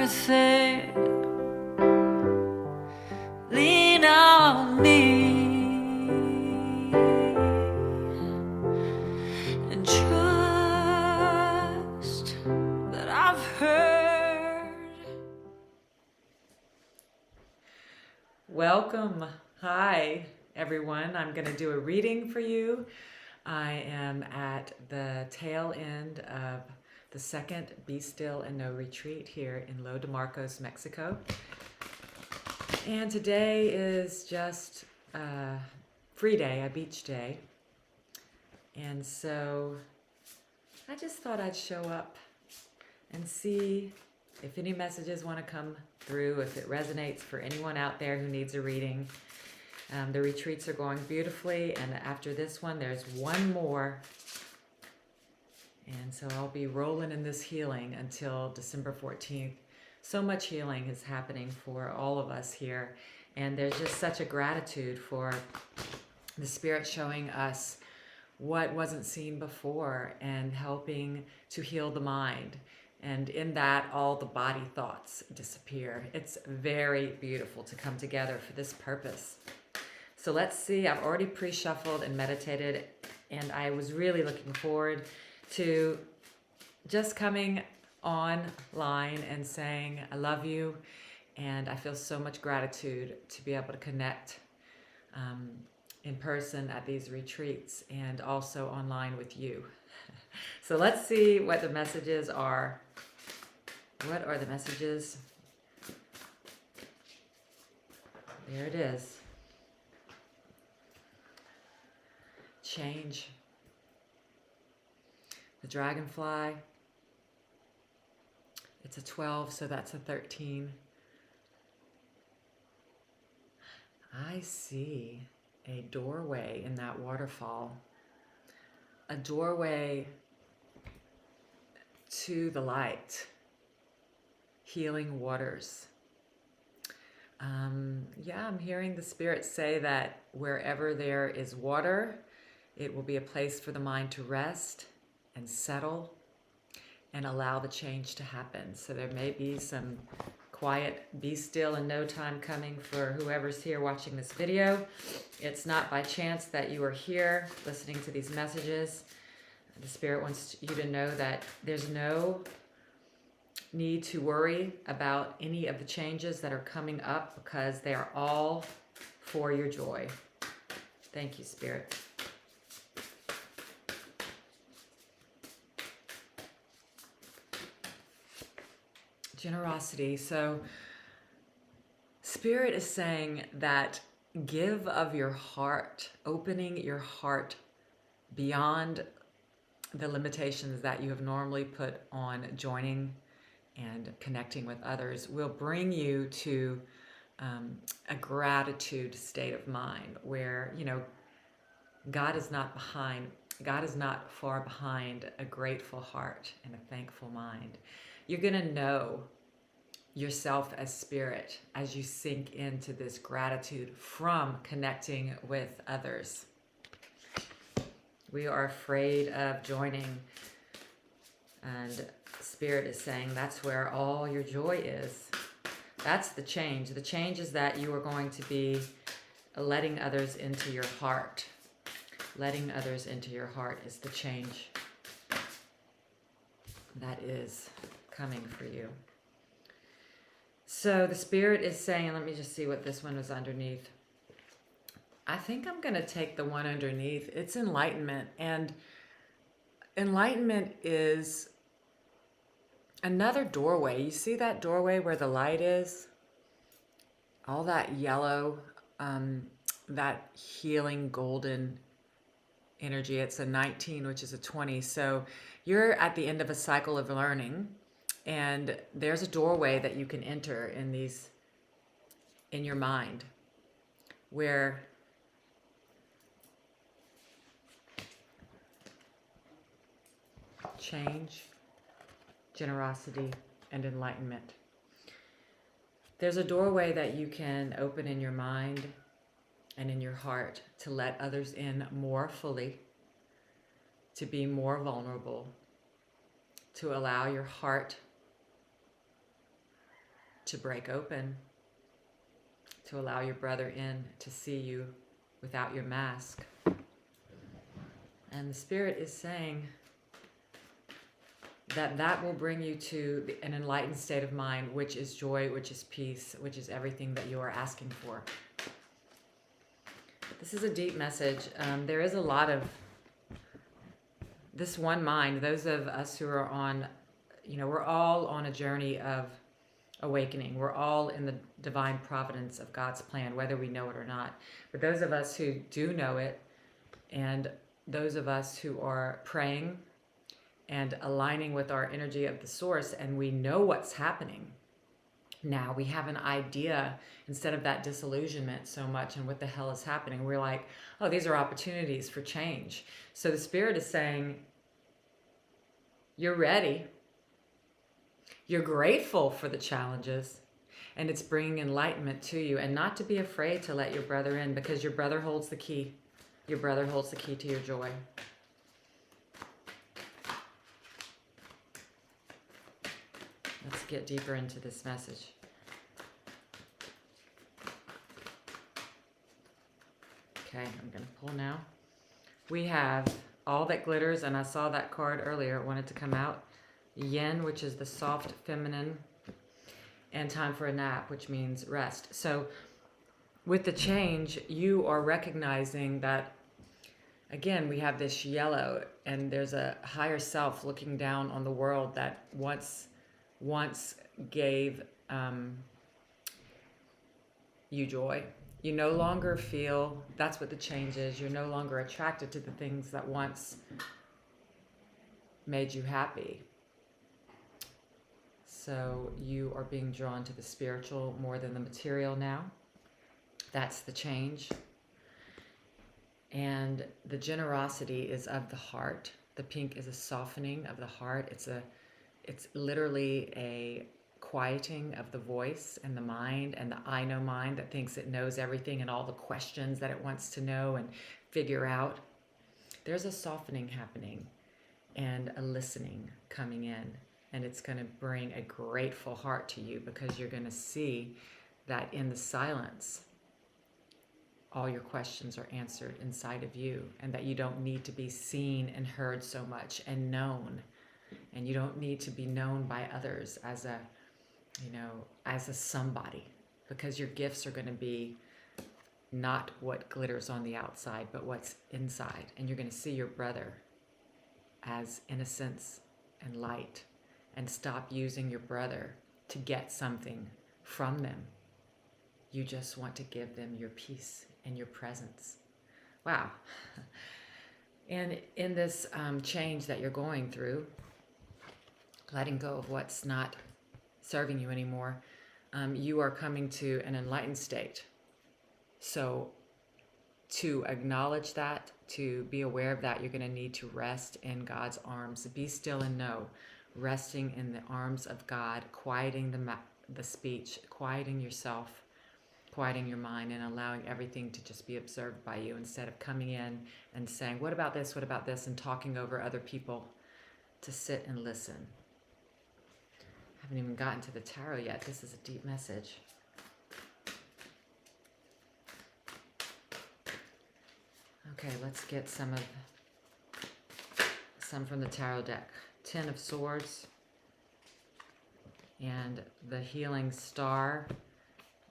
everything. Lean on me and trust that I've heard. Welcome. Hi, everyone. I'm going to do a reading for you. I am at the tail end of the second Be Still and Know retreat here in Lo de Marcos, Mexico. And today is just a free day, a beach day. And so I just thought I'd show up and see if any messages want to come through, if it resonates for anyone out there who needs a reading. The retreats are going beautifully, and after this one, there's one more. And so I'll be rolling in this healing until December 14th. So much healing is happening for all of us here. And there's just such a gratitude for the Spirit showing us what wasn't seen before and helping to heal the mind. And in that, all the body thoughts disappear. It's very beautiful to come together for this purpose. So let's see, I've already pre-shuffled and meditated, and I was really looking forward to just coming online and saying, I love you, and I feel so much gratitude to be able to connect in person at these retreats and also online with you. So let's see what the messages are. What are the messages? There it is. Change. The dragonfly. It's a 12, so that's a 13. I see a doorway in that waterfall. A doorway to the light. Healing waters. I'm hearing the Spirit say that wherever there is water, it will be a place for the mind to rest and settle and allow the change to happen. So there may be some quiet, be still and know time coming for whoever's here watching this video. It's not by chance that you are here listening to these messages. The Spirit wants you to know that there's no need to worry about any of the changes that are coming up because they are all for your joy. Thank you, Spirit. Generosity. So Spirit is saying that give of your heart, opening your heart beyond the limitations that you have normally put on joining and connecting with others will bring you to a gratitude state of mind where, God is not far behind a grateful heart and a thankful mind. You're going to know yourself as Spirit as you sink into this gratitude from connecting with others. We are afraid of joining, and Spirit is saying that's where all your joy is. That's the change. The change is that you are going to be letting others into your heart. Letting others into your heart is the change that is coming for you. So the Spirit is saying, let me just see what this one is underneath. I think I'm going to take the one underneath. It's enlightenment. And enlightenment is another doorway. You see that doorway where the light is? All that yellow, that healing golden energy. It's a 19, which is a 20. So you're at the end of a cycle of learning, and there's a doorway that you can enter in your mind where change, generosity, and enlightenment. There's a doorway that you can open in your mind and in your heart to let others in more fully, to be more vulnerable, to allow your heart to break open, to allow your brother in to see you without your mask. And the Spirit is saying that that will bring you to an enlightened state of mind, which is joy, which is peace, which is everything that you are asking for. This is a deep message. There is a lot of this one mind. Those of us who are on, we're all on a journey of awakening. We're all in the divine providence of God's plan, whether we know it or not. But those of us who do know it, and those of us who are praying and aligning with our energy of the source, and we know what's happening. Now we have an idea instead of that disillusionment so much and what the hell is happening. We're like, oh, these are opportunities for change. So the Spirit is saying, you're ready. You're grateful for the challenges, and it's bringing enlightenment to you, and not to be afraid to let your brother in, because your brother holds the key. Your brother holds the key to your joy. Let's get deeper into this message. Okay, I'm going to pull now. We have all that glitters, and I saw that card earlier. It wanted to come out. Yin, which is the soft feminine, and time for a nap, which means rest. So with the change, you are recognizing that, again, we have this yellow, and there's a higher self looking down on the world that once gave you joy. You no longer feel, that's what the change is, you're no longer attracted to the things that once made you happy. So you are being drawn to the spiritual more than the material now. That's the change. And the generosity is of the heart. The pink is a softening of the heart. It's literally a quieting of the voice and the mind, and the I know mind that thinks it knows everything and all the questions that it wants to know and figure out. There's a softening happening and a listening coming in, and it's going to bring a grateful heart to you, because you're going to see that in the silence, all your questions are answered inside of you, and that you don't need to be seen and heard so much and known. And you don't need to be known by others as a somebody, because your gifts are going to be not what glitters on the outside, but what's inside. And you're going to see your brother as innocence and light, and stop using your brother to get something from them. You just want to give them your peace and your presence. Wow. And in this change that you're going through, letting go of what's not serving you anymore, you are coming to an enlightened state. So to acknowledge that, to be aware of that, you're going to need to rest in God's arms. Be still and know. Resting in the arms of God, quieting the speech, quieting yourself, quieting your mind, and allowing everything to just be observed by you, instead of coming in and saying, what about this, and talking over other people. To sit and listen. Haven't even gotten to the tarot yet. This is a deep message. Okay, let's get some from the tarot deck. 10 of Swords, and the Healing Star,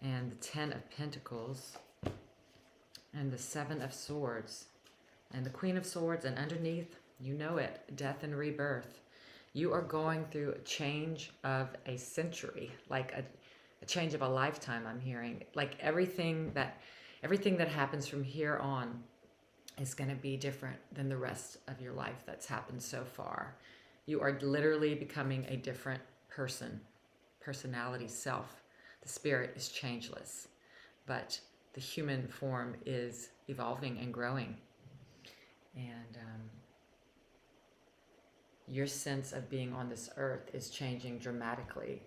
and the 10 of Pentacles, and the 7 of Swords, and the Queen of Swords, and underneath, you know it, death and rebirth. You are going through a change of a century, like a change of a lifetime, I'm hearing. Like everything that happens from here on is going to be different than the rest of your life that's happened so far. You are literally becoming a different person, personality, self. The spirit is changeless, but the human form is evolving and growing. And your sense of being on this earth is changing dramatically.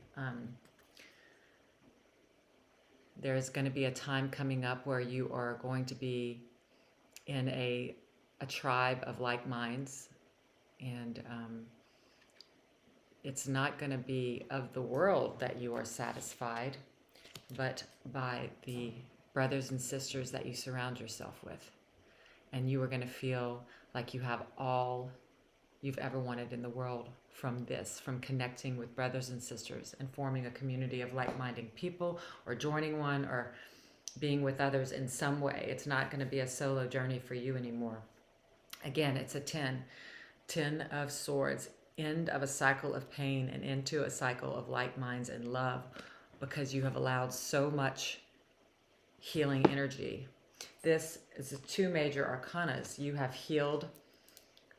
There's going to be a time coming up where you are going to be in a tribe of like minds, and it's not going to be of the world that you are satisfied, but by the brothers and sisters that you surround yourself with. And you are going to feel like you have all you've ever wanted in the world from this, from connecting with brothers and sisters and forming a community of like-minded people, or joining one, or being with others in some way. It's not going to be a solo journey for you anymore. Again, it's a 10 of swords, end of a cycle of pain and into a cycle of like minds and love, because you have allowed so much healing energy. This is the 2 major arcanas. You have healed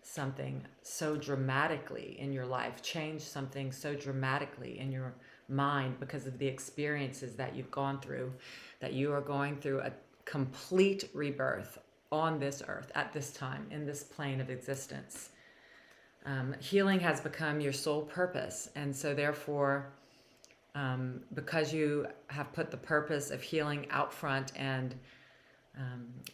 something so dramatically in your life, changed something so dramatically in your mind because of the experiences that you've gone through, that you are going through a complete rebirth on this earth at this time, in this plane of existence. Healing has become your sole purpose, and so therefore, because you have put the purpose of healing out front and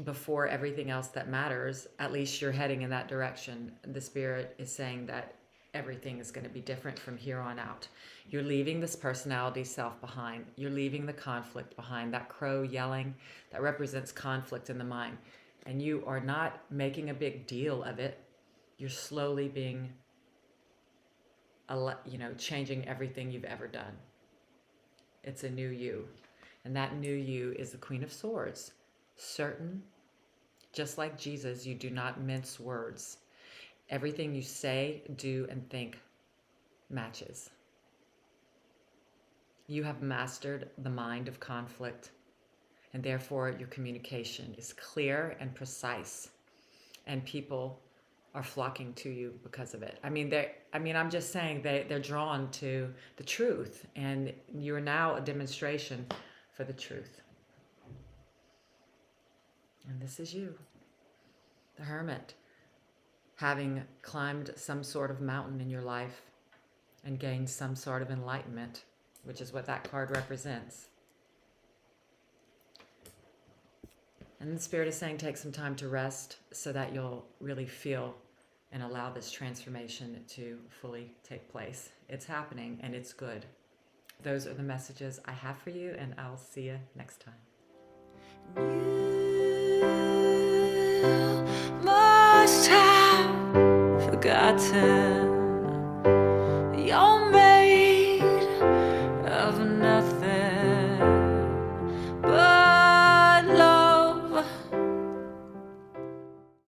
before everything else that matters, at least you're heading in that direction. The Spirit is saying that everything is going to be different from here on out. You're leaving this personality self behind. You're leaving the conflict behind, that crow yelling that represents conflict in the mind. And you are not making a big deal of it. You're slowly being, changing everything you've ever done. It's a new you. And that new you is the Queen of Swords. Certain, just like Jesus, you do not mince words. Everything you say, do, and think matches. You have mastered the mind of conflict, and therefore your communication is clear and precise, and people are flocking to you because of it. I'm just saying they're drawn to the truth, and you're now a demonstration for the truth. And this is you, the Hermit, having climbed some sort of mountain in your life and gained some sort of enlightenment, which is what that card represents. And the Spirit is saying take some time to rest so that you'll really feel and allow this transformation to fully take place. It's happening, and it's good. Those are the messages I have for you, and I'll see you next time. You must have forgotten